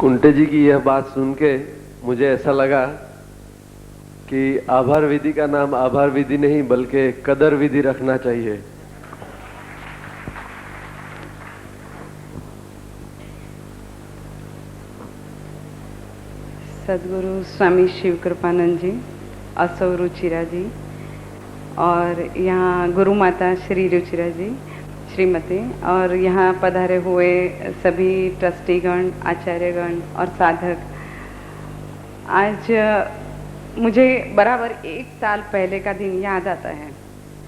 कुंटे जी की यह बात सुन के मुझे ऐसा लगा कि आभार विधि का नाम आभार विधि नहीं बल्कि कदर विधि रखना चाहिए। सदगुरु स्वामी शिव कृपानंद जी, असौ रुचिरा जी और यहाँ गुरु माता श्री रुचिरा जी श्रीमती और यहाँ पधारे हुए सभी ट्रस्टीगण, आचार्यगण और साधक। आज मुझे बराबर 1 साल पहले का दिन याद आता है।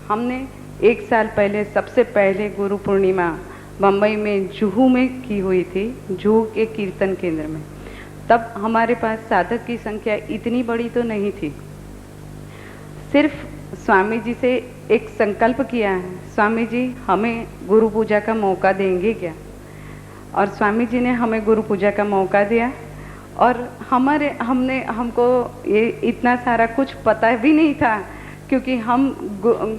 हमने 1 साल पहले सबसे पहले गुरु पूर्णिमा बम्बई में जुहू में की हुई थी, जुहू के कीर्तन केंद्र में। तब हमारे पास साधक की संख्या इतनी बड़ी तो नहीं थी। सिर्फ स्वामी जी से एक संकल्प किया है, स्वामी जी हमें गुरु पूजा का मौका देंगे क्या? और स्वामी जी ने हमें गुरु पूजा का मौका दिया और हमको ये इतना सारा कुछ पता भी नहीं था, क्योंकि हम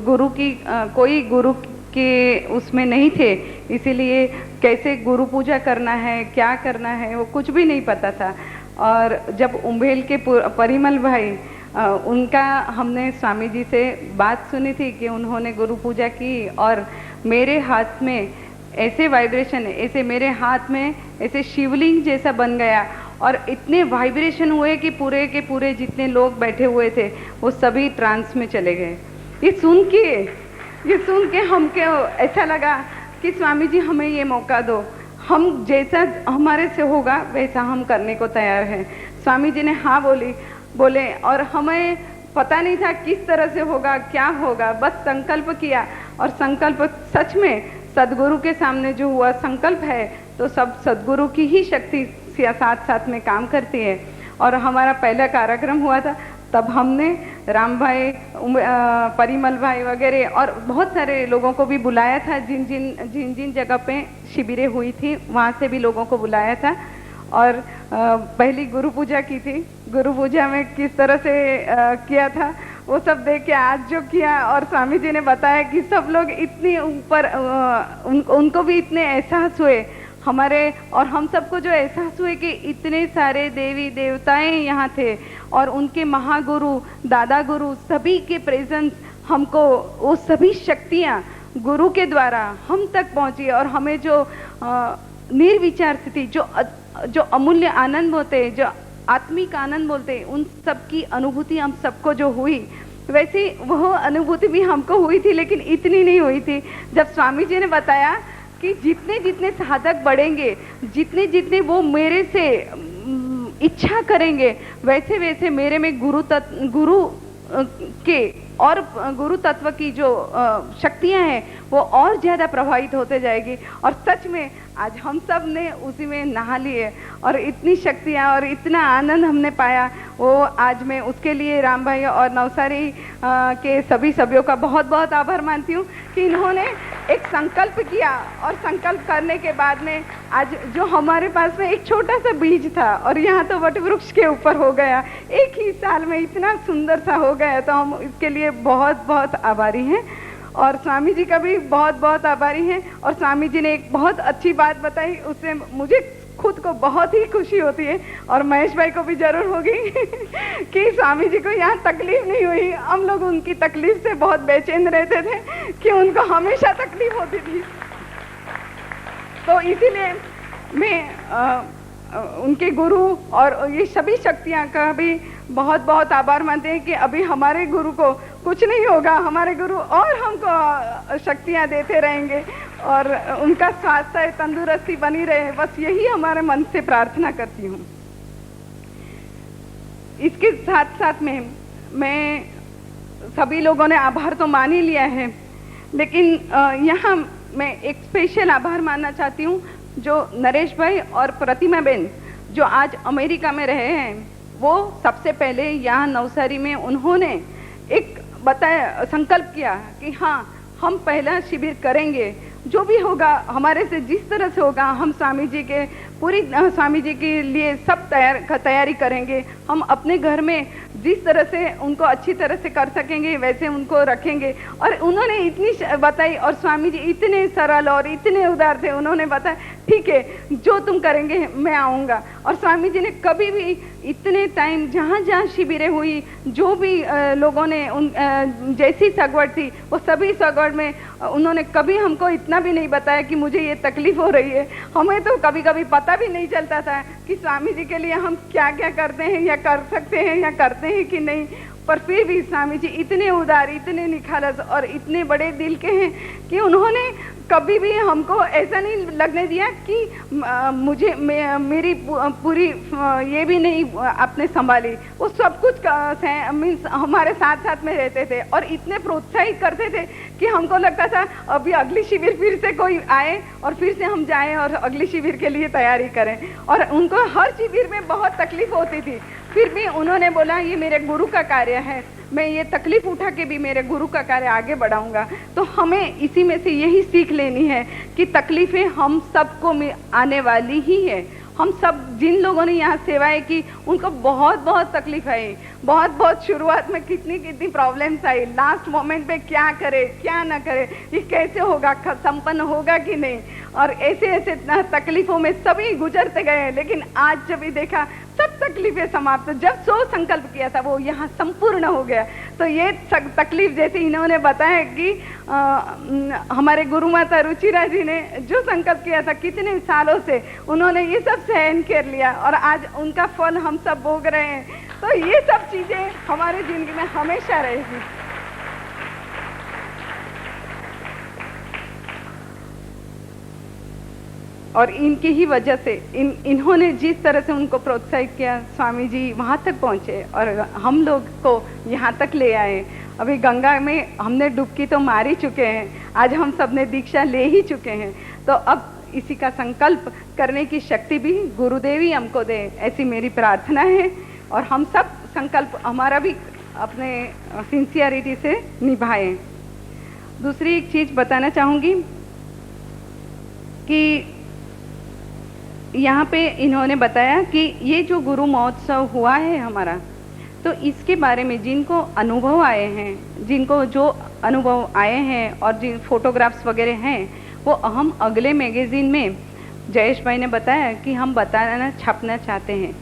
गुरु की कोई गुरु के उसमें नहीं थे, इसीलिए कैसे गुरु पूजा करना है, क्या करना है, वो कुछ भी नहीं पता था। और जब उम्भेल के परिमल भाई उनका हमने स्वामी जी से बात सुनी थी कि उन्होंने गुरु पूजा की और मेरे हाथ में ऐसे वाइब्रेशन, ऐसे मेरे हाथ में ऐसे शिवलिंग जैसा बन गया और इतने वाइब्रेशन हुए कि पूरे के पूरे जितने लोग बैठे हुए थे वो सभी ट्रांस में चले गए। ये सुन के हमको ऐसा लगा कि स्वामी जी हमें ये मौका दो, हम जैसा हमारे से होगा वैसा हम करने को तैयार हैं। स्वामी जी ने हाँ बोले और हमें पता नहीं था किस तरह से होगा, क्या होगा, बस संकल्प किया और संकल्प सच में सदगुरु के सामने जो हुआ संकल्प है तो सब सदगुरु की ही शक्ति साथ साथ में काम करती है। और हमारा पहला कार्यक्रम हुआ था, तब हमने राम भाई, परिमल भाई वगैरह और बहुत सारे लोगों को भी बुलाया था। जिन जिन जगह पे शिविरें हुई थी वहाँ से भी लोगों को बुलाया था और पहली गुरु पूजा की थी। गुरु पूजा में किस तरह से किया था वो सब देख के आज जो किया, और स्वामी जी ने बताया कि सब लोग इतनी ऊपर उनको भी इतने एहसास हुए हमारे, और हम सबको जो एहसास हुए कि इतने सारे देवी देवताएं यहाँ थे और उनके महागुरु, दादा गुरु सभी के प्रेजेंस, हमको वो सभी शक्तियाँ गुरु के द्वारा हम तक पहुँची और हमें जो निर्विचार स्थिति, जो अमूल्य आनंद बोलते, जो आत्मिक आनंद बोलते, उन सब की अनुभूति हम सबको जो हुई, वैसे वो अनुभूति भी हमको हुई थी, लेकिन इतनी नहीं हुई थी। जब स्वामी जी ने बताया कि जितने जितने साधक बढ़ेंगे, जितने जितने वो मेरे से इच्छा करेंगे, वैसे वैसे मेरे में गुरु के और गुरु तत्व की जो शक्तियां हैं वो और ज़्यादा प्रभावित होते जाएगी। और सच में आज हम सब ने उसी में नहा लिए और इतनी शक्तियाँ और इतना आनंद हमने पाया, वो आज मैं उसके लिए राम भाई और नवसारी के सभी सभ्यों का बहुत बहुत आभार मानती हूँ कि इन्होंने एक संकल्प किया और संकल्प करने के बाद में आज जो हमारे पास में एक छोटा सा बीज था और यहाँ तो वट वृक्ष के ऊपर हो गया, 1 ही साल में इतना सुंदर सा हो गया। तो हम इसके लिए बहुत बहुत आभारी हैं और स्वामी जी का भी बहुत बहुत आभारी हैं। और स्वामी जी ने एक बहुत अच्छी बात बताई, उससे मुझे खुद को बहुत ही खुशी होती है और महेश भाई को भी जरूर होगी कि स्वामी जी को यहाँ तकलीफ नहीं हुई। हम लोग उनकी तकलीफ से बहुत बेचैन रहते थे कि उनको हमेशा तकलीफ होती थी। तो इसीलिए मैं उनके गुरु और ये सभी शक्तियाँ का भी बहुत बहुत आभार मानते हैं कि अभी हमारे गुरु को कुछ नहीं होगा, हमारे गुरु और हमको शक्तियाँ देते रहेंगे और उनका स्वास्थ्य तंदुरुस्ती बनी रहे, बस यही हमारे मन से प्रार्थना करती हूँ। इसके साथ साथ में मैं सभी लोगों ने आभार तो मान ही लिया है, लेकिन यहाँ मैं एक स्पेशल आभार मानना चाहती हूँ जो नरेश भाई और प्रतिमा बेन जो आज अमेरिका में रहे हैं। वो सबसे पहले यहाँ नवसारी में उन्होंने एक बताया, संकल्प किया कि हाँ हम पहला शिविर करेंगे, जो भी होगा हमारे से जिस तरह से होगा हम स्वामी जी के स्वामी जी के लिए सब तैयारी करेंगे। हम अपने घर में जिस तरह से उनको अच्छी तरह से कर सकेंगे वैसे उनको रखेंगे। और उन्होंने इतनी बताई और स्वामी जी इतने सरल और इतने उदार थे, उन्होंने बताया ठीक है, जो तुम करेंगे मैं आऊँगा। और स्वामी जी ने कभी भी इतने टाइम जहाँ जहाँ शिविरें हुई, जो भी लोगों ने जैसी सगवड़ थी वो सभी सगवड़ में उन्होंने कभी हमको इतना भी नहीं बताया कि मुझे ये तकलीफ हो रही है। हमें तो कभी कभी पता भी नहीं चलता था कि स्वामी जी के लिए हम क्या क्या करते हैं या कर सकते हैं या करते हैं कि नहीं। पर फिर भी स्वामी जी इतने उदार, इतने निखालस और इतने बड़े दिल के हैं कि उन्होंने कभी भी हमको ऐसा नहीं लगने दिया कि मेरी पूरी ये भी नहीं आपने संभाली। वो सब कुछ मीन्स हमारे साथ साथ में रहते थे और इतने प्रोत्साहित करते थे कि हमको लगता था अभी अगली शिविर फिर से कोई आए और फिर से हम जाएं और अगली शिविर के लिए तैयारी करें। और उनको हर शिविर में बहुत तकलीफ होती थी, फिर भी उन्होंने बोला ये मेरे गुरु का कार्य है, मैं ये तकलीफ उठा के भी मेरे गुरु का कार्य आगे बढ़ाऊंगा। तो हमें इसी में से यही सीख लेनी है कि तकलीफें हम सबको आने वाली ही है। हम सब जिन लोगों ने यहाँ सेवाएं की उनको बहुत बहुत तकलीफ आई, बहुत बहुत शुरुआत में कितनी कितनी प्रॉब्लम्स आई, लास्ट मोमेंट पे क्या करे क्या ना करे, ये कैसे होगा, संपन्न होगा कि नहीं। और ऐसे ऐसे तकलीफों में सभी गुजरते गए। लेकिन आज जब भी देखा सब तकलीफें समाप्त, जब सो संकल्प किया था वो यहाँ संपूर्ण हो गया। तो ये तकलीफ जैसे इन्होंने बताया कि हमारे गुरु माता रुचिरा जी ने जो संकल्प किया था कितने सालों से उन्होंने ये सब सहन कर लिया और आज उनका फल हम सब भोग रहे हैं। तो ये सब चीजें हमारे जिंदगी में हमेशा रहेगी। और इनकी ही वजह से इन्होंने जिस तरह से उनको प्रोत्साहित किया, स्वामी जी वहाँ तक पहुँचे और हम लोग को यहाँ तक ले आए। अभी गंगा में हमने डुबकी तो मार ही चुके हैं, आज हम सब ने दीक्षा ले ही चुके हैं। तो अब इसी का संकल्प करने की शक्ति भी गुरुदेव ही हमको दे, ऐसी मेरी प्रार्थना है। और हम सब संकल्प हमारा भी अपने सिंसियरिटी से निभाएं। दूसरी एक चीज़ बताना चाहूँगी कि यहाँ पे इन्होंने बताया कि ये जो गुरु महोत्सव हुआ है हमारा, तो इसके बारे में जिनको अनुभव आए हैं, जिनको जो अनुभव आए हैं और जिन फोटोग्राफ्स वगैरह हैं, वो हम अगले मैगज़ीन में जयेश भाई ने बताया कि हम बताना छापना चाहते हैं।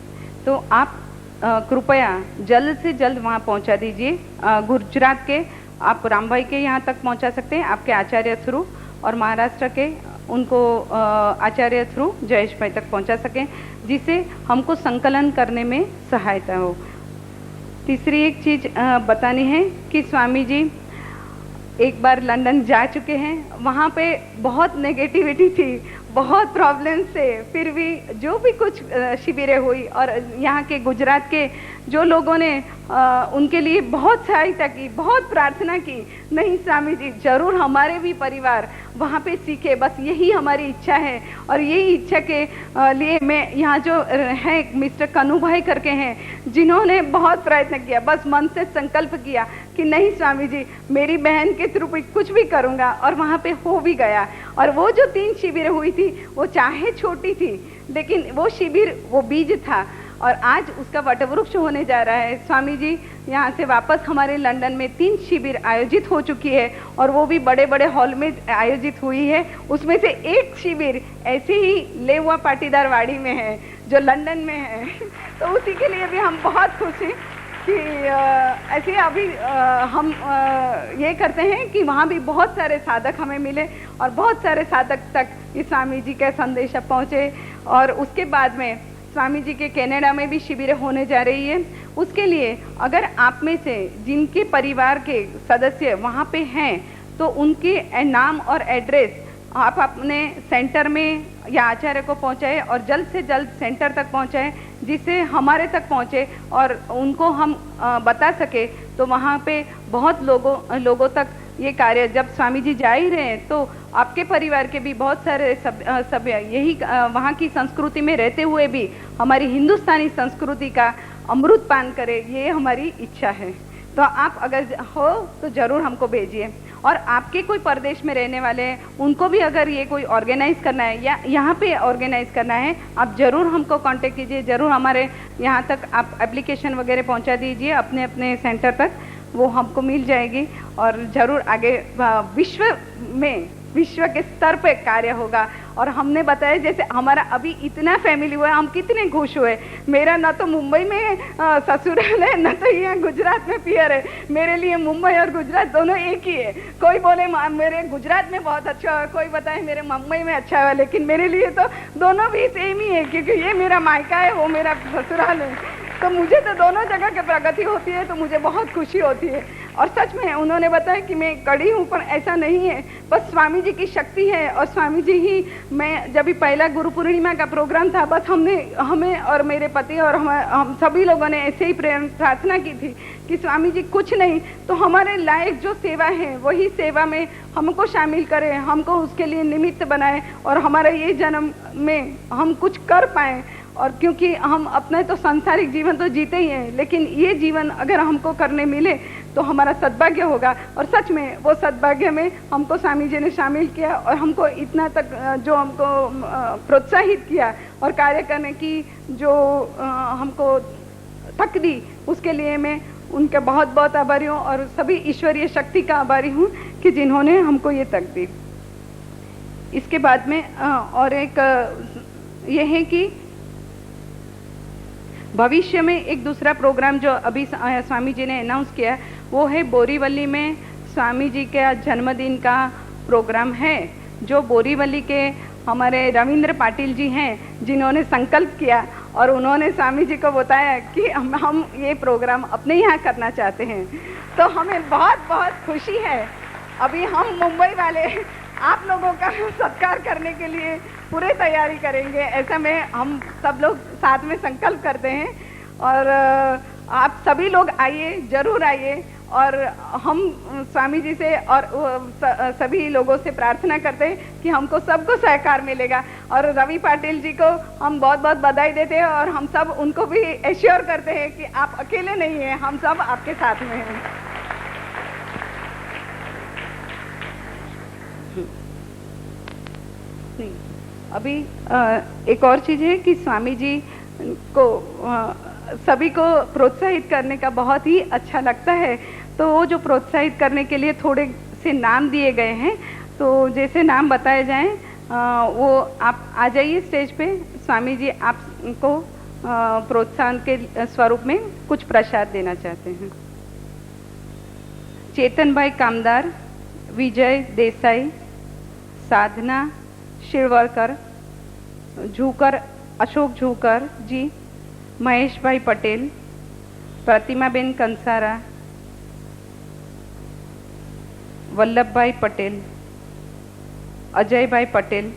तो आप कृपया जल्द से जल्द वहाँ पहुँचा दीजिए। गुजरात के आप राम भाई के यहाँ तक पहुँचा सकते हैं आपके आचार्य थ्रू, और महाराष्ट्र के उनको आचार्य थ्रू जयेश भाई तक पहुंचा सकें, जिससे हमको संकलन करने में सहायता हो। तीसरी एक चीज़ बतानी है कि स्वामी जी एक बार लंदन जा चुके हैं, वहाँ पे बहुत नेगेटिविटी थी, बहुत प्रॉब्लम्स थे, फिर भी जो भी कुछ शिविरें हुई और यहाँ के गुजरात के जो लोगों ने उनके लिए बहुत सहायता की, बहुत प्रार्थना की। नहीं स्वामी जी, जरूर हमारे भी परिवार वहाँ पे सीखे, बस यही हमारी इच्छा है। और यही इच्छा के लिए मैं यहाँ जो है मिस्टर कन्नू भाई करके हैं, जिन्होंने बहुत प्रयत्न किया, बस मन से संकल्प किया कि नहीं स्वामी जी, मेरी बहन के थ्रू कुछ भी करूँगा, और वहाँ पे हो भी गया। और वो जो 3 शिविर हुई थी, वो चाहे छोटी थी, लेकिन वो शिविर वो बीज था और आज उसका वटवृक्ष होने जा रहा है। स्वामी जी यहाँ से वापस हमारे लंदन में 3 शिविर आयोजित हो चुकी है और वो भी बड़े बड़े हॉल में आयोजित हुई है। उसमें से एक शिविर ऐसे ही लेवा पाटीदार वाड़ी में है जो लंदन में है। तो उसी के लिए भी हम बहुत खुश हैं कि ऐसे अभी हम ये करते हैं कि वहाँ भी बहुत सारे साधक हमें मिले और बहुत सारे साधक तक ये स्वामी जी के संदेश पहुँचे। और उसके बाद में स्वामी जी के कनाडा में भी शिविर होने जा रही है। उसके लिए अगर आप में से जिनके परिवार के सदस्य वहाँ पे हैं, तो उनके नाम और एड्रेस आप अपने सेंटर में या आचार्य को पहुँचाए और जल्द से जल्द सेंटर तक पहुँचाए, जिससे हमारे तक पहुँचे और उनको हम बता सके। तो वहाँ पे बहुत लोगों तक ये कार्य, जब स्वामी जी जा ही रहे हैं तो आपके परिवार के भी बहुत सारे सभ्य यही वहाँ की संस्कृति में रहते हुए भी हमारी हिंदुस्तानी संस्कृति का अमृत पान करे, ये हमारी इच्छा है। तो आप अगर हो तो ज़रूर हमको भेजिए। और आपके कोई प्रदेश में रहने वाले हैं, उनको भी अगर ये कोई ऑर्गेनाइज करना है या यहाँ पे ऑर्गेनाइज करना है, आप ज़रूर हमको कांटेक्ट कीजिए। ज़रूर हमारे यहाँ तक आप एप्लीकेशन वगैरह पहुँचा दीजिए अपने अपने सेंटर तक, वो हमको मिल जाएगी। और ज़रूर आगे विश्व के स्तर पे कार्य होगा और हमने बताया जैसे हमारा अभी इतना फैमिली हुआ, हम कितने खुश हुए। मेरा ना तो मुंबई में ससुराल है, ना तो यहाँ गुजरात में पियर है। मेरे लिए मुंबई और गुजरात दोनों एक ही है। कोई बोले मेरे गुजरात में बहुत अच्छा हुआ, कोई बताए मेरे मुंबई में अच्छा हुआ, लेकिन मेरे लिए तो दोनों भी सेम ही है, क्योंकि ये मेरा मायका है, वो मेरा ससुराल है। तो मुझे तो दोनों जगह की प्रगति होती है, तो मुझे बहुत खुशी होती है। और सच में उन्होंने बताया कि मैं कड़ी हूँ, पर ऐसा नहीं है, बस स्वामी जी की शक्ति है। और स्वामी जी ही, मैं जब भी पहला गुरु पूर्णिमा का प्रोग्राम था, बस हमें और मेरे पति और हम सभी लोगों ने ऐसे ही प्रार्थना की थी कि स्वामी जी कुछ नहीं तो हमारे लायक जो सेवा है वही सेवा में हमको शामिल करें, हमको उसके लिए निमित्त बनाए और हमारे ये जन्म में हम कुछ कर पाएँ। और क्योंकि हम अपने तो सांसारिक जीवन तो जीते ही हैं, लेकिन ये जीवन अगर हमको करने मिले तो हमारा सद्भाग्य होगा। और सच में वो सद्भाग्य में हमको स्वामी जी ने शामिल किया और हमको इतना तक जो हमको प्रोत्साहित किया और कार्य करने की जो हमको तक दी, उसके लिए मैं उनके बहुत बहुत आभारी हूँ और सभी ईश्वरीय शक्ति का आभारी हूँ कि जिन्होंने हमको ये तक दी। इसके बाद में और एक ये है कि भविष्य में एक दूसरा प्रोग्राम जो अभी स्वामी जी ने अनाउंस किया, वो है बोरीवली में स्वामी जी के जन्मदिन का प्रोग्राम है, जो बोरीवली के हमारे रविंद्र पाटिल जी हैं, जिन्होंने संकल्प किया और उन्होंने स्वामी जी को बताया कि हम ये प्रोग्राम अपने यहाँ करना चाहते हैं। तो हमें बहुत बहुत खुशी है। अभी हम मुंबई वाले आप लोगों का सत्कार करने के लिए पूरे तैयारी करेंगे, ऐसा में हम सब लोग साथ में संकल्प करते हैं। और आप सभी लोग आइए, जरूर आइए। और हम स्वामी जी से और सभी लोगों से प्रार्थना करते हैं कि हमको सबको सहकार मिलेगा। और रवि पाटिल जी को हम बहुत बहुत बधाई देते हैं और हम सब उनको भी एश्योर करते हैं कि आप अकेले नहीं हैं, हम सब आपके साथ में हैं। अभी एक और चीज़ है कि स्वामी जी को सभी को प्रोत्साहित करने का बहुत ही अच्छा लगता है। तो वो जो प्रोत्साहित करने के लिए थोड़े से नाम दिए गए हैं, तो जैसे नाम बताए जाएं वो आप आ जाइए स्टेज पे। स्वामी जी आपको प्रोत्साहन के स्वरूप में कुछ प्रसाद देना चाहते हैं। चेतन भाई कामदार, विजय देसाई, साधना शिरवरकर, झूकर अशोक झूकर जी, महेश भाई पटेल, प्रतिमा बेन कंसारा, वल्लभ भाई पटेल, अजय भाई पटेल,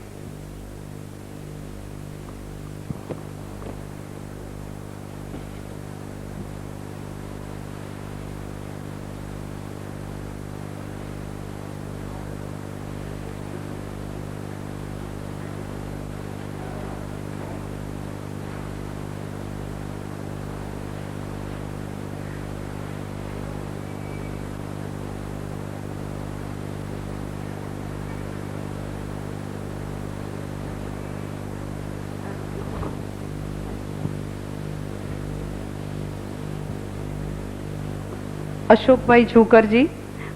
अशोक भाई झूकर जी,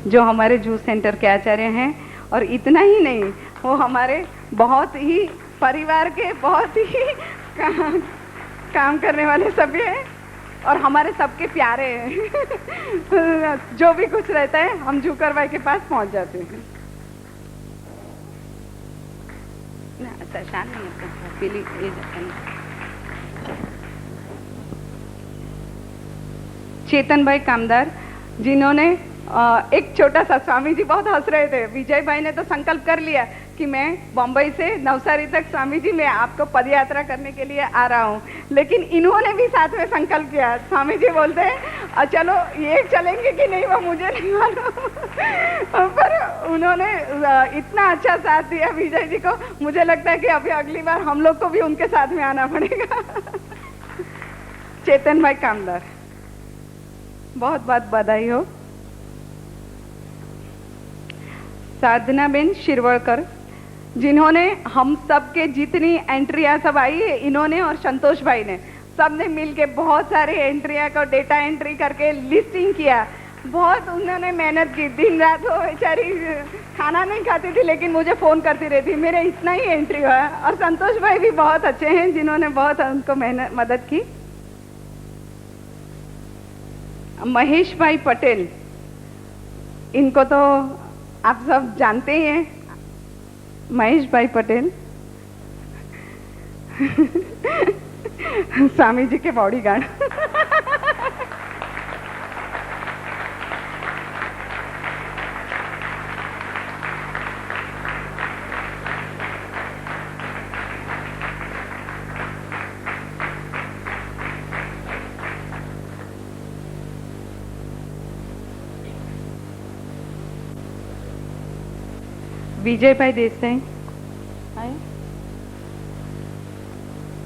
जो हमारे जू सेंटर के आचार्य हैं। और इतना ही नहीं, वो हमारे बहुत ही परिवार के बहुत ही काम करने वाले सभी हैं और हमारे सबके प्यारे हैं। जो भी कुछ रहता है हम झूकर भाई के पास पहुंच जाते हैं। चेतन भाई कामदार, जिन्होंने एक छोटा सा, स्वामी जी बहुत हंस रहे थे, विजय भाई ने तो संकल्प कर लिया कि मैं बम्बई से नवसारी तक स्वामी जी मैं आपको पदयात्रा करने के लिए आ रहा हूँ, लेकिन इन्होंने भी साथ में संकल्प किया। स्वामी जी बोलते हैं चलो ये चलेंगे कि नहीं वो मुझे नहीं मालूम, पर उन्होंने इतना अच्छा साथ दिया विजय जी को, मुझे लगता है कि अभी अगली बार हम लोग को भी उनके साथ में आना पड़ेगा। चेतन भाई कामदार, बहुत बहुत बधाई हो। साधना बेन शिरवड़कर, जिन्होंने हम सब के जितनी एंट्रियां सब आई है, इन्होंने और संतोष भाई ने सब ने मिलके बहुत सारे एंट्रियां को डेटा एंट्री करके लिस्टिंग किया। बहुत उन्होंने मेहनत की, दिन रात वो बेचारी खाना नहीं खाती थी लेकिन मुझे फ़ोन करती रहती। मेरे इतना ही एंट्री हुआ। और संतोष भाई भी बहुत अच्छे हैं जिन्होंने बहुत उनको मेहनत मदद की। महेश भाई पटेल, इनको तो आप सब जानते ही हैं। महेश भाई पटेल स्वामी जी के बॉडीगार्ड। विजय भाई देसाई आए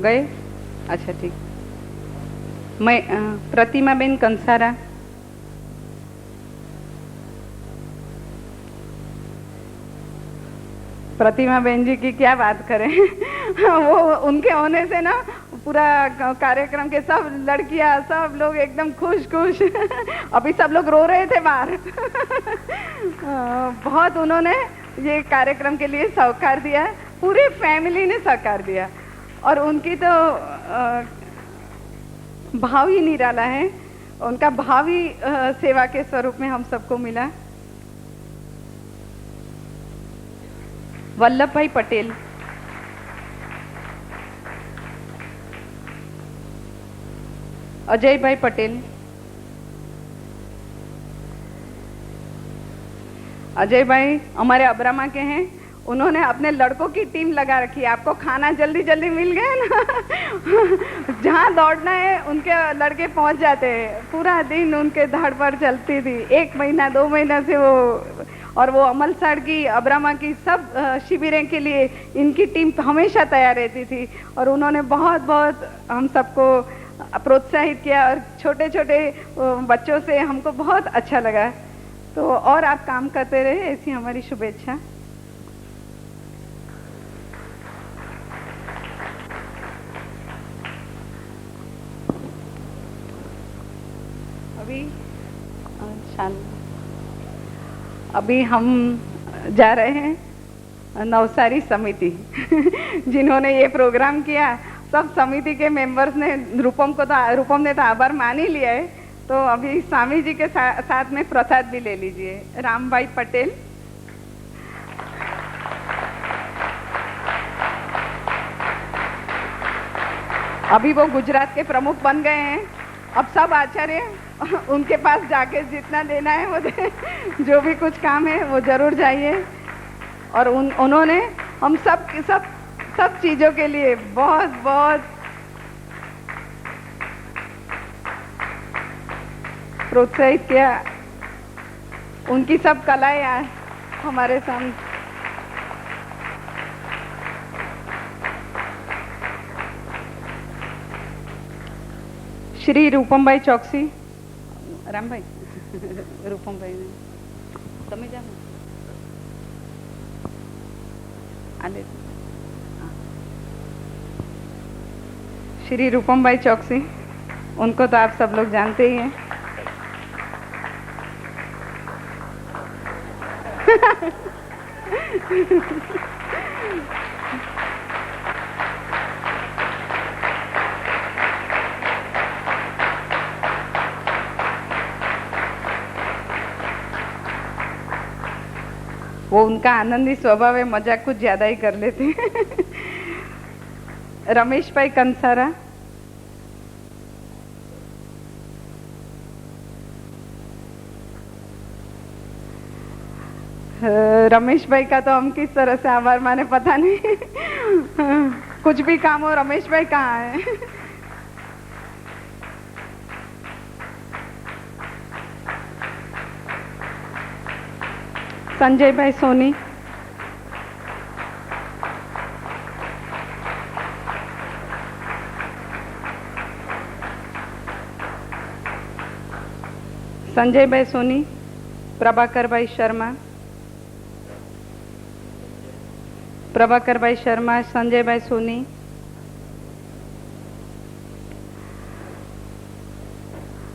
गए? अच्छा ठीक। मैं प्रतिमा बेन कंसारा, प्रतिमा बेन जी की क्या बात करें। वो उनके होने से ना पूरा कार्यक्रम के सब लड़कियां सब लोग एकदम खुश खुश। अभी सब लोग रो रहे थे बाहर। बहुत उन्होंने ये कार्यक्रम के लिए सहकार दिया, पूरी फैमिली ने सहकार दिया। और उनकी तो भाव ही निराला है। उनका भाव ही सेवा के स्वरूप में हम सबको मिला। वल्लभ भाई पटेल, अजय भाई पटेल, अजय भाई हमारे अब्रामा के हैं। उन्होंने अपने लड़कों की टीम लगा रखी है। आपको खाना जल्दी जल्दी मिल गया ना। जहाँ दौड़ना है उनके लड़के पहुंच जाते हैं। पूरा दिन उनके धड़ पर चलती थी, 1 महीना 2 महीना से वो। और वो अमलसाड़ की अब्रामा की सब शिविरें के लिए इनकी टीम हमेशा तैयार रहती थी। और उन्होंने बहुत बहुत हम सबको प्रोत्साहित किया। और छोटे छोटे बच्चों से हमको बहुत अच्छा लगा। तो और आप काम करते रहे, ऐसी हमारी शुभेच्छा। अभी हम जा रहे हैं नवसारी समिति। जिन्होंने ये प्रोग्राम किया, सब समिति के मेंबर्स ने रूपम ने तो आभार मान ही लिया है। तो अभी स्वामी जी के साथ में प्रसाद भी ले लीजिए। राम भाई पटेल, अभी वो गुजरात के प्रमुख बन गए हैं। अब सब आचार्य उनके पास जाके जितना देना है वो दे। जो भी कुछ काम है वो जरूर जाइए। और उन्होंने हम सब चीजों के लिए बहुत बहुत प्रोत्साहित किया। उनकी सब कलाएं आज हमारे सामने। श्री रूपम भाई चौकसी, राम भाई रूपम भाई ने તમે જાણો आले। श्री रूपम भाई चौकसी, उनको तो आप सब लोग जानते ही हैं। वो उनका आनंदी स्वभाव है, मजाक कुछ ज्यादा ही कर लेते हैं। रमेश भाई कंसारा, रमेश भाई का तो हम किस तरह से आभार माने पता नहीं। कुछ भी काम हो, रमेश भाई कहाँ है? संजय भाई सोनी, संजय भाई सोनी, प्रभाकर भाई शर्मा, प्रभाकर भाई शर्मा, संजय भाई सोनी,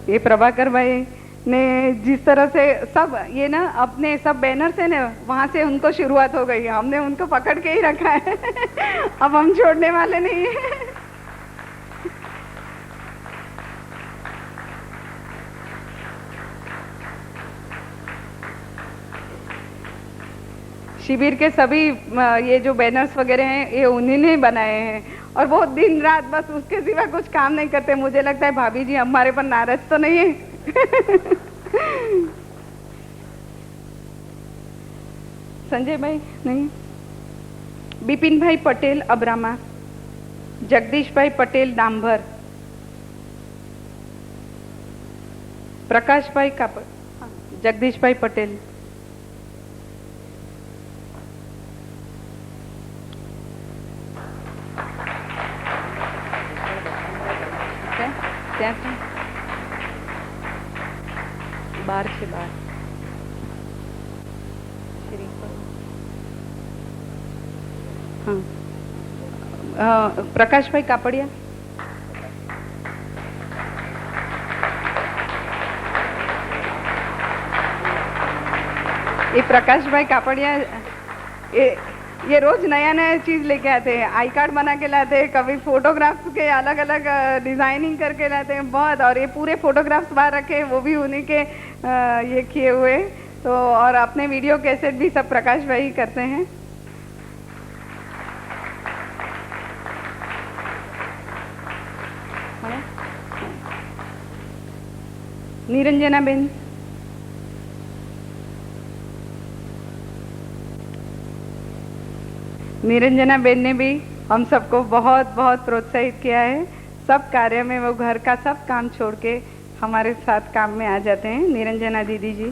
ये प्रभाकर भाई ने जिस तरह से सब ये ना अपने सब बैनर से ना वहाँ से उनको शुरुआत हो गई, हमने उनको पकड़ के ही रखा है अब हम छोड़ने वाले नहीं हैं। शिविर के सभी ये जो बैनर्स वगैरह हैं ये उन्हीं ने बनाए हैं और वो दिन रात बस उसके सिवा कुछ काम नहीं करते। मुझे लगता है भाभी जी हमारे पर नाराज तो नहीं है संजय भाई नहीं, बिपिन भाई पटेल अब्रामा, जगदीश भाई पटेल डांभर, प्रकाश भाई कापड़, जगदीश भाई पटेल, बार से बार हाँ, प्रकाश भाई कापड़िया, ये प्रकाश भाई कापड़िया ये रोज नया नया चीज लेके आते हैं, आई कार्ड बना के लाते हैं, कभी फोटोग्राफ्स के अलग अलग डिजाइनिंग करके लाते हैं बहुत, और ये पूरे फोटोग्राफ्स बाहर रखे वो भी उन्हीं के ये किए हुए। तो और अपने वीडियो कैसेट भी सब प्रकाश भाई करते हैं। निरंजना बेन, निरंजना बेन ने भी हम सबको बहुत बहुत प्रोत्साहित किया है। सब कार्य में वो घर का सब काम छोड़ के हमारे साथ काम में आ जाते हैं। निरंजना दीदी जी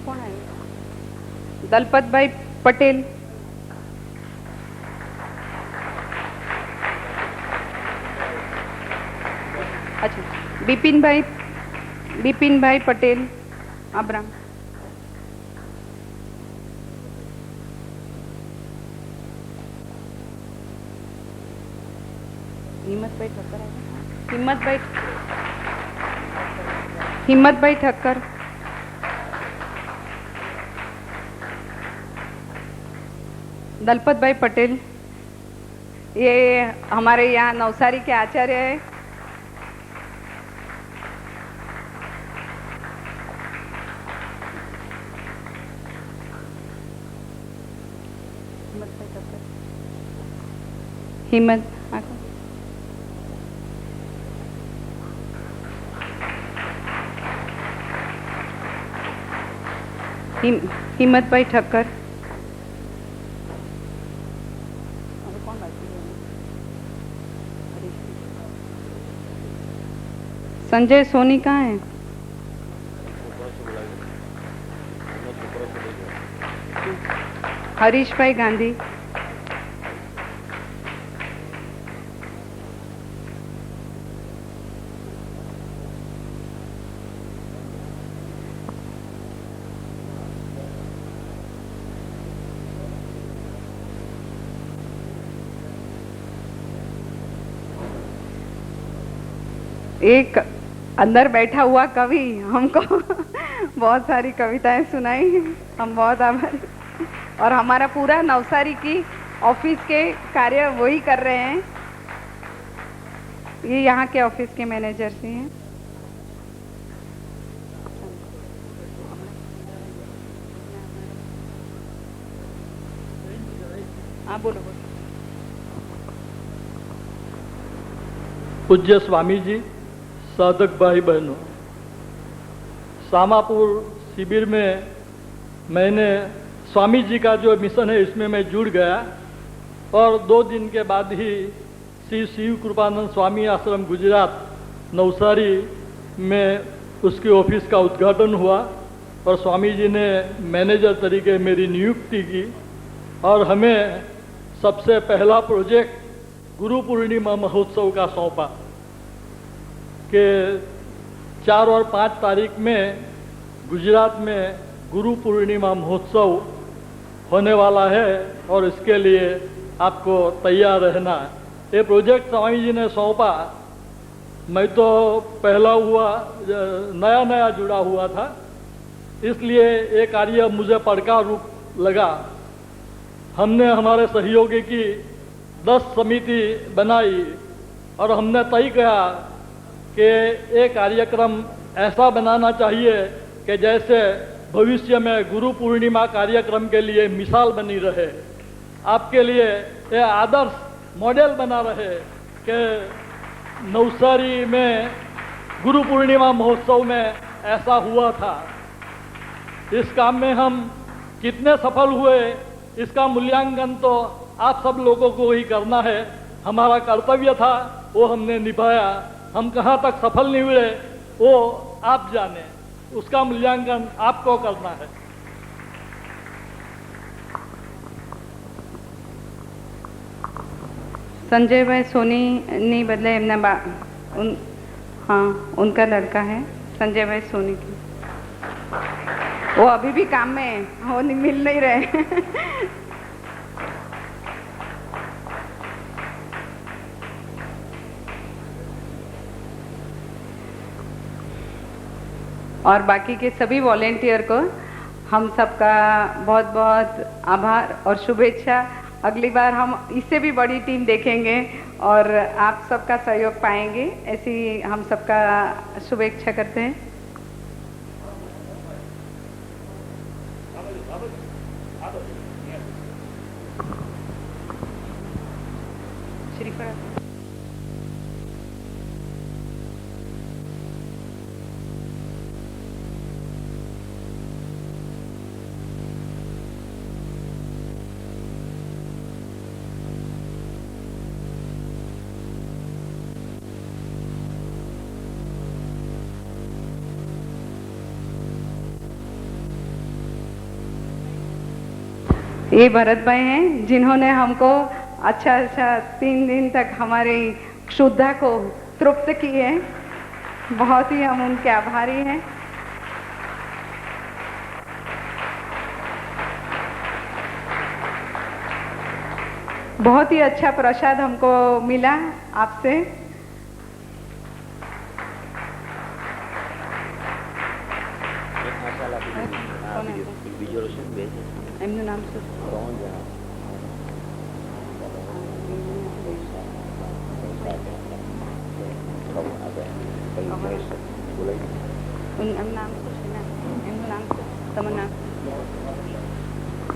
कौन है? दलपत भाई पटेल, अच्छा बिपिन भाई पटेल अब्राम, हिम्मत भाई ठक्कर, दलपत भाई पटेल, ये हमारे यहाँ नवसारी के आचार्य है। हिम्मत हिम्मत भाई ठक्कर, संजय सोनी कहाँ है? हरीश भाई गांधी, एक अंदर बैठा हुआ कवि हमको बहुत सारी कविताएं सुनाई, हम बहुत आभारी। और हमारा पूरा नवसारी की ऑफिस के कार्य वही कर रहे हैं, ये यहाँ के ऑफिस के मैनेजर से हैं। हाँ बोलो बोलो। पूज्य स्वामी जी, साधक भाई बहनों, सामापुर शिविर में मैंने स्वामी जी का जो मिशन है इसमें मैं जुड़ गया और 2 दिन के बाद ही श्री शिव कृपानंद स्वामी आश्रम गुजरात नवसारी में उसके ऑफिस का उद्घाटन हुआ और स्वामी जी ने मैनेजर तरीके मेरी नियुक्ति की और हमें सबसे पहला प्रोजेक्ट गुरु पूर्णिमा महोत्सव का सौंपा कि 4 और 5 तारीख में गुजरात में गुरु पूर्णिमा महोत्सव होने वाला है और इसके लिए आपको तैयार रहना है। ये प्रोजेक्ट स्वामी जी ने सौंपा, मैं तो पहला हुआ, नया नया जुड़ा हुआ था, इसलिए ये कार्य मुझे पड़कार रूप लगा। हमने हमारे सहयोगी की 10 समिति बनाई और हमने तय किया कि ये कार्यक्रम ऐसा बनाना चाहिए कि जैसे भविष्य में गुरु पूर्णिमा कार्यक्रम के लिए मिसाल बनी रहे, आपके लिए ये आदर्श मॉडल बना रहे कि नवसारी में गुरु पूर्णिमा महोत्सव में ऐसा हुआ था। इस काम में हम कितने सफल हुए इसका मूल्यांकन तो आप सब लोगों को ही करना है। हमारा कर्तव्य था, वो हमने निभाया। हम कहाँ तक सफल निकले वो आप जाने, उसका मूल्यांकन आपको करना है। संजय भाई सोनी नहीं बदले एमना हाँ उनका लड़का है संजय भाई सोनी की, वो अभी भी काम में है, वो मिल नहीं रहे। और बाकी के सभी वॉलेंटियर को हम सबका बहुत बहुत आभार और शुभेच्छा। अगली बार हम इससे भी बड़ी टीम देखेंगे और आप सबका सहयोग पाएंगे, ऐसी हम सबका शुभेच्छा करते हैं। श्रीफल ये भरत भाई हैं जिन्होंने हमको अच्छा 3 दिन तक हमारी क्षुधा को तृप्त किए। बहुत ही हम उनके आभारी हैं। बहुत ही अच्छा प्रसाद हमको मिला आपसे। એમનું નામ શું?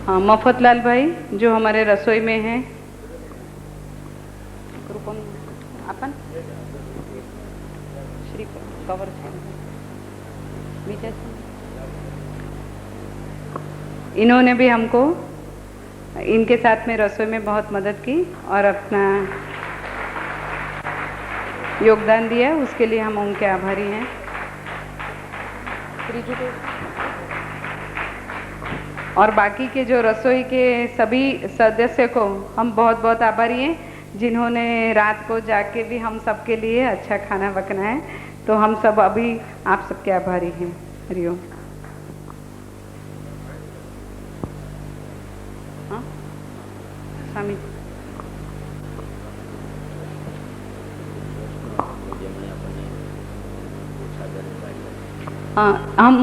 हाँ, मफतलाल भाई जो हमारे रसोई में हैं। अपन श्री कवर इन्होंने भी हमको इनके साथ में रसोई में बहुत मदद की और अपना योगदान दिया, उसके लिए हम उनके आभारी हैं। और बाकी के जो रसोई के सभी सदस्य को हम बहुत बहुत आभारी हैं, जिन्होंने रात को जाके भी हम सबके लिए अच्छा खाना बनाया। तो हम सब अभी आप सबके आभारी हैं। हरिओम। स्वामी हम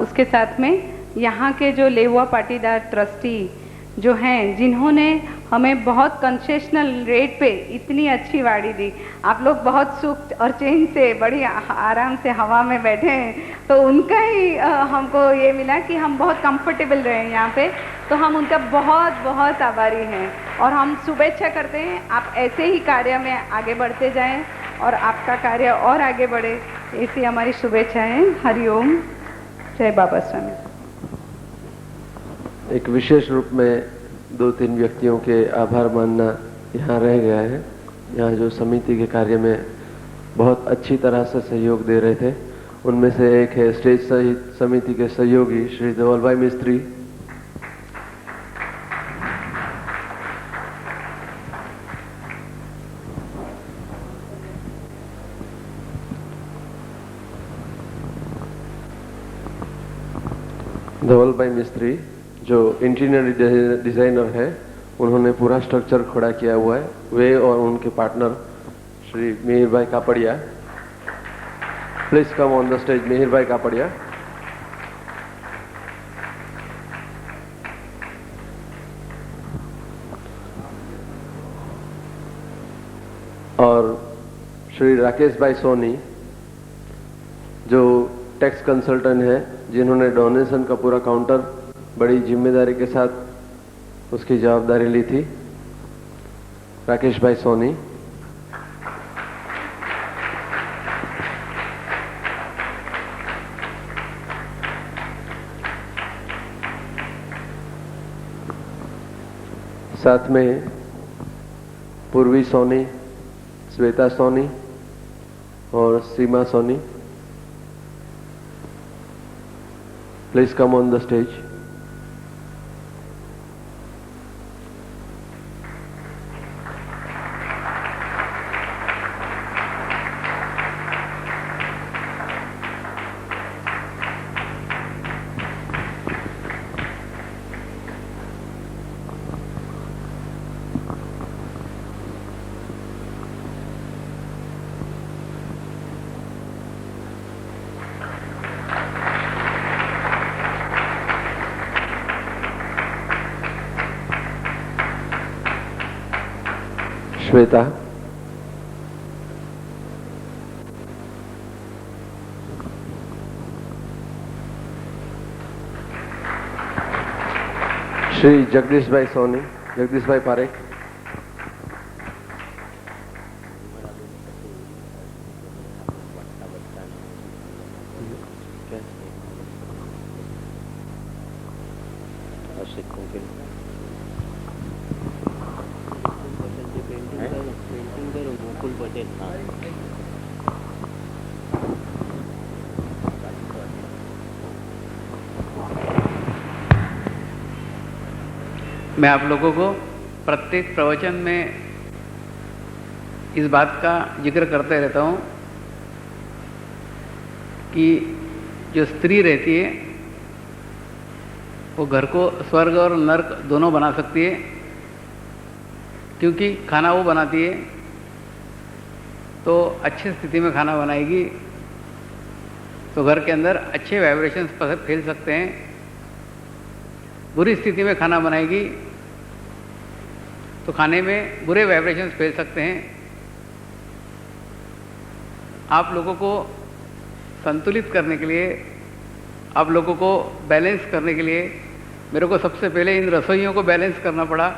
उसके साथ में यहाँ के जो लेहुआ पाटीदार ट्रस्टी जो हैं, जिन्होंने हमें बहुत कंसेशनल रेट पे इतनी अच्छी वाड़ी दी। आप लोग बहुत सुख और चैन से बड़ी आराम से हवा में बैठे हैं, तो उनका ही हमको ये मिला कि हम बहुत कंफर्टेबल रहे यहाँ पे। तो हम उनका बहुत बहुत आभारी हैं और हम शुभेच्छा करते हैं आप ऐसे ही कार्य में आगे बढ़ते जाएं और आपका कार्य और आगे बढ़े, ऐसी हमारी शुभेच्छाएं। हरिओम। जय बाबा स्वामी। एक विशेष रूप में 2-3 व्यक्तियों के आभार मानना यहाँ रह गया है। यहाँ जो समिति के कार्य में बहुत अच्छी तरह से सहयोग दे रहे थे, उनमें से एक है स्टेज समिति के सहयोगी श्री धवल भाई मिस्त्री, धवल भाई मिस्त्री जो इंटीरियर डिजाइनर है, उन्होंने पूरा स्ट्रक्चर खड़ा किया हुआ है। वे और उनके पार्टनर श्री मिहिर भाई Kapadia, please come on the stage. Mihir भाई कापड़िया। और श्री राकेश भाई सोनी जो टैक्स कंसल्टेंट है, जिन्होंने डोनेशन का पूरा काउंटर बड़ी जिम्मेदारी के साथ उसकी जवाबदारी ली थी। राकेश भाई सोनी। साथ में पूर्वी सोनी, श्वेता सोनी और Seema Soni. Please come on the stage. Shweta. Shri Jagdish bhai Soni, Jagdish भाई पारेख। मैं आप लोगों को प्रत्येक प्रवचन में इस बात का जिक्र करते रहता हूँ कि जो स्त्री रहती है वो घर को स्वर्ग और नर्क दोनों बना सकती है, क्योंकि खाना वो बनाती है तो अच्छी स्थिति में खाना बनाएगी तो घर के अंदर अच्छे वाइब्रेशंस फैल सकते हैं। बुरी स्थिति में खाना बनाएगी तो खाने में बुरे वाइब्रेशंस फैल सकते हैं। आप लोगों को संतुलित करने के लिए, आप लोगों को बैलेंस करने के लिए मेरे को सबसे पहले इन रसोइयों को बैलेंस करना पड़ा।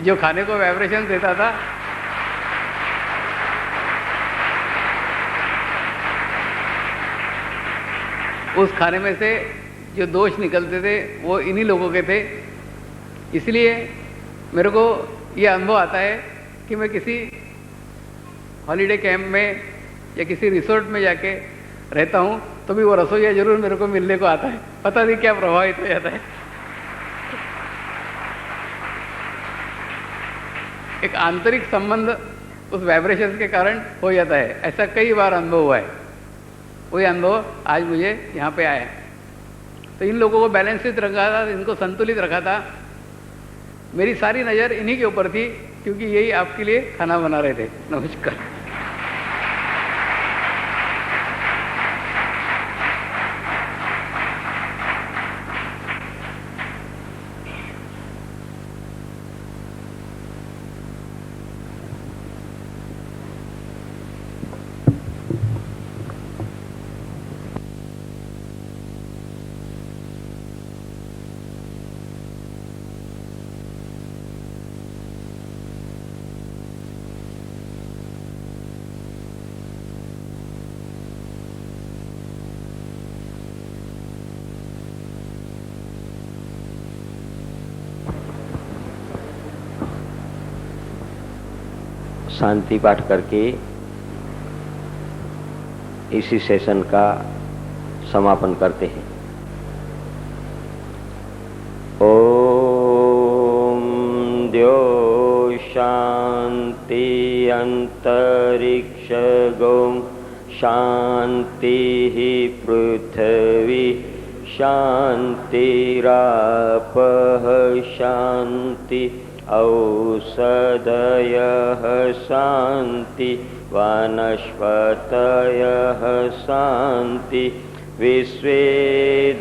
जो खाने को वाइब्रेशन देता था उस खाने में से जो दोष निकलते थे वो इन्हीं लोगों के थे। इसलिए मेरे को ये अनुभव आता है कि मैं किसी हॉलीडे कैंप में या किसी रिसोर्ट में जाके रहता हूँ तो भी वो रसोइया जरूर मेरे को मिलने को आता है। पता नहीं क्या प्रभावित हो जाता है। एक आंतरिक संबंध उस वाइब्रेशन के कारण हो जाता है। ऐसा कई बार अनुभव हुआ है। वही अनुभव आज मुझे यहाँ पे आया है। तो इन लोगों को बैलेंसित रखा था, इनको संतुलित रखा था। मेरी सारी नज़र इन्हीं के ऊपर थी, क्योंकि यही आपके लिए खाना बना रहे थे। नमस्कार। शांति पाठ करके इसी सेशन का समापन करते हैं। ओम द्यो शांति अंतरिक्ष गो शांति पृथ्वी शान्तिरापः शान्ति औषधयः शान्ति वनस्पतयः शान्ति विश्वे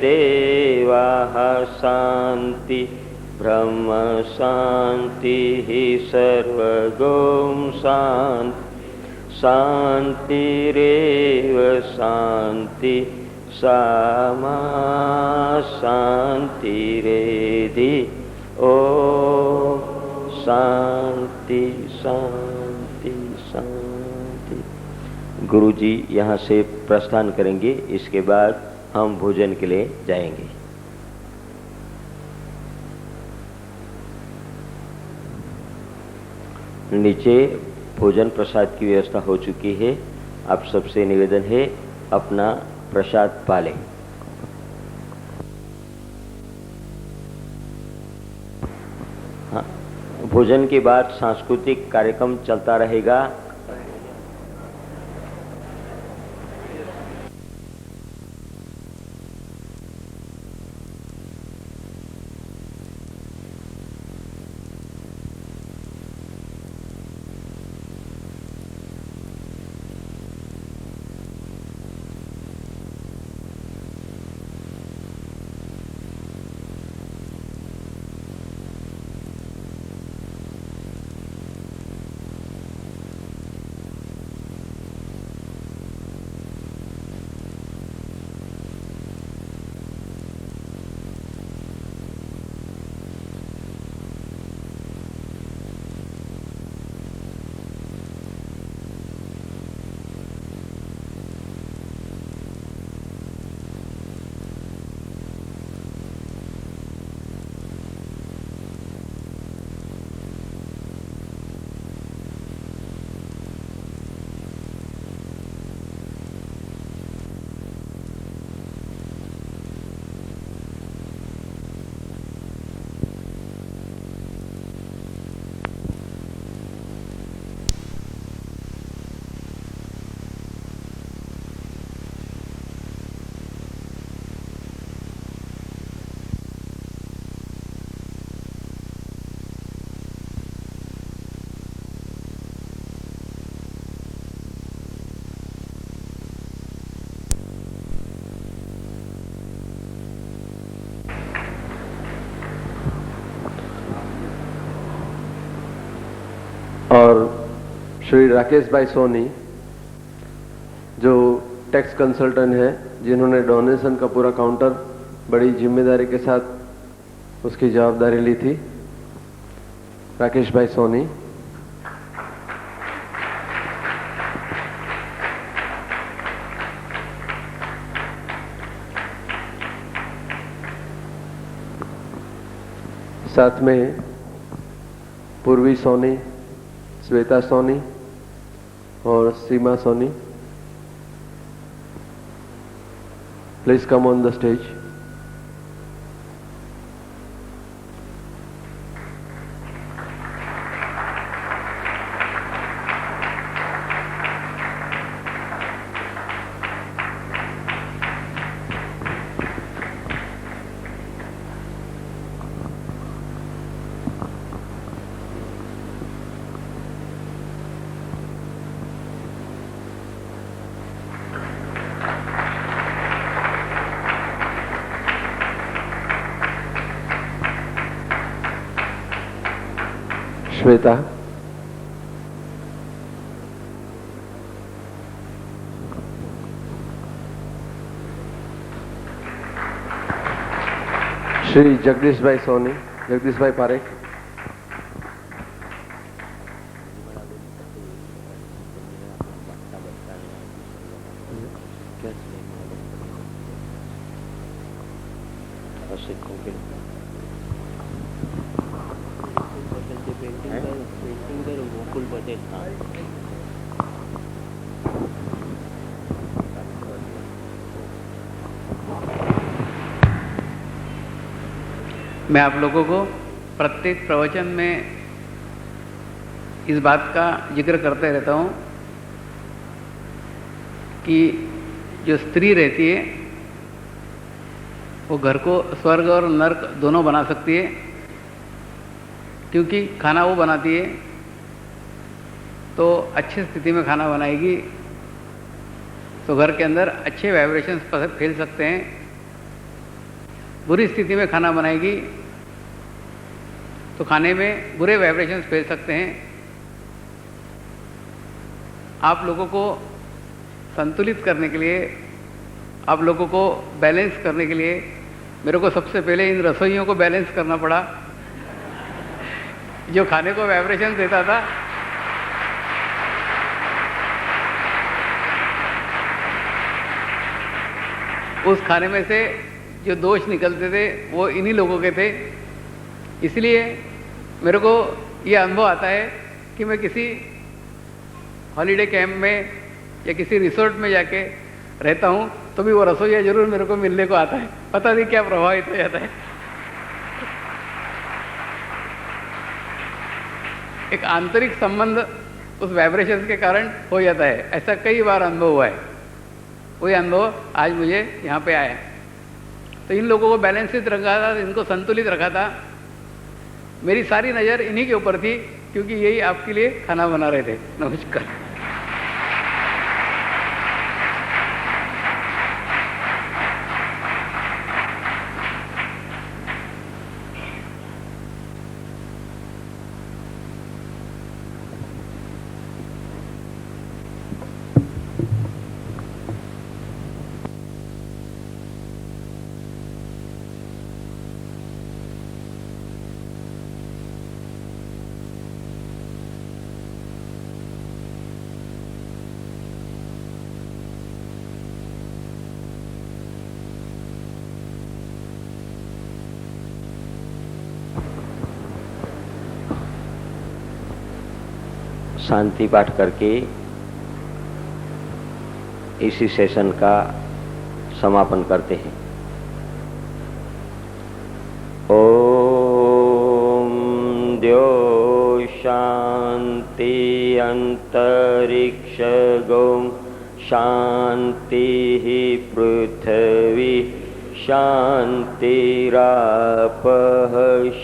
देवाः शान्ति ब्रह्म शान्तिः सर्वगं शान्ति शान्तिरेव शान्ति सामा शान्तिरेधि ओ शांति शांति शांति। गुरुजी यहाँ से प्रस्थान करेंगे, इसके बाद हम भोजन के लिए जाएंगे। नीचे भोजन प्रसाद की व्यवस्था हो चुकी है। आप सबसे निवेदन है अपना प्रसाद पालें। हाँ, भोजन के बाद सांस्कृतिक कार्यक्रम चलता रहेगा। और श्री राकेश भाई सोनी जो टैक्स कंसल्टेंट हैं, जिन्होंने डोनेशन का पूरा काउंटर बड़ी जिम्मेदारी के साथ उसकी जवाबदारी ली थी। राकेश भाई सोनी। साथ में पूर्वी सोनी, श्वेता सोनी और Seema Soni. Please come on the stage. Shweta. Shri Jagdish bhai Soni, Jagdish भाई पारेख। मैं आप लोगों को प्रत्येक प्रवचन में इस बात का जिक्र करते रहता हूं कि जो स्त्री रहती है वो घर को स्वर्ग और नर्क दोनों बना सकती है, क्योंकि खाना वो बनाती है तो अच्छी स्थिति में खाना बनाएगी तो घर के अंदर अच्छे वाइब्रेशंस फैल सकते हैं। बुरी स्थिति में खाना बनाएगी तो खाने में बुरे वाइब्रेशंस फैल सकते हैं। आप लोगों को संतुलित करने के लिए, आप लोगों को बैलेंस करने के लिए मेरे को सबसे पहले इन रसोइयों को बैलेंस करना पड़ा। जो खाने को वाइब्रेशन देता था उस खाने में से जो दोष निकलते थे वो इन्हीं लोगों के थे। इसलिए मेरे को ये अनुभव आता है कि मैं किसी हॉलीडे कैंप में या किसी रिसोर्ट में जाके रहता हूँ तो भी वो रसोइया जरूर मेरे को मिलने को आता है। पता नहीं क्या प्रभावित हो जाता है। एक आंतरिक संबंध उस वाइब्रेशन के कारण हो जाता है। ऐसा कई बार अनुभव हुआ है। वही अनुभव आज मुझे यहाँ पे आया। तो इन लोगों को बैलेंसित रखा था, इनको संतुलित रखा था। मेरी सारी नज़र इन्हीं के ऊपर थी, क्योंकि यही आपके लिए खाना बना रहे थे। नमस्कार। शांति पाठ करके इसी सेशन का समापन करते हैं। ओम द्यो शांति अंतरिक्ष गौम शांति पृथ्वी शांतिरापः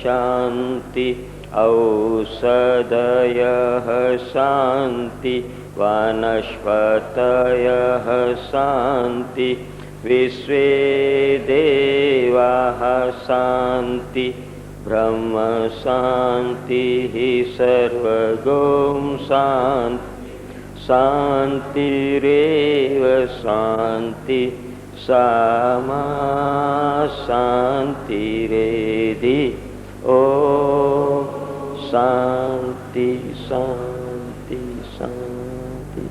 शांति औषधयः शांति वनस्पतयः शांति विश्वे देवाः शांति ब्रह्म शांतिः सर्वगों शांति शांतिरेव शांति सामा शांतिरेधि। ओम शांति शांति शांति।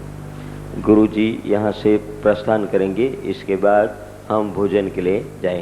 गुरुजी यहाँ से प्रस्थान करेंगे, इसके बाद हम भोजन के लिए जाएंगे।